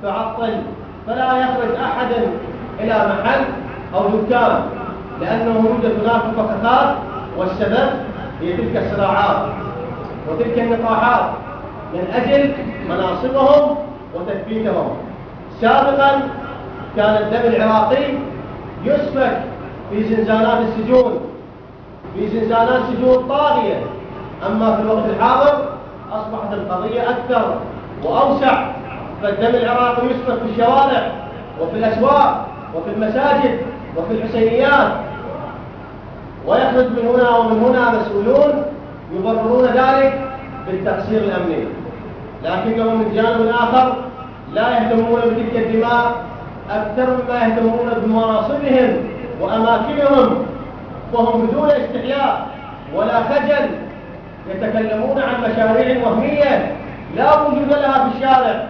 تعطل، فلا يخرج أحد إلى محل أو دكان، لأنه يوجد هناك فخاخات، والسبب هي تلك الصراعات وتلك النقاحات من أجل مناصبهم وتثبيتهم. سابقا كان الدم العراقي يسفك في زنزانات السجون، في زنزانات سجون طاغية، أما في الوقت الحاضر أصبحت القضية أكثر وأوسع، فالدم العراقي يسفك في الشوارع وفي الأسواق وفي المساجد وفي الحسينيات، ويخرج من هنا ومن هنا مسؤولون يبررون ذلك بالتقصير الأمني، لكنهم من جانب آخر لا يهتمون بتلك الدماء أكثر مما يهتمون بمناصبهم وأماكنهم، فهم بدون استحياء ولا خجل يتكلمون عن مشاريع وهمية لا وجود لها في الشارع،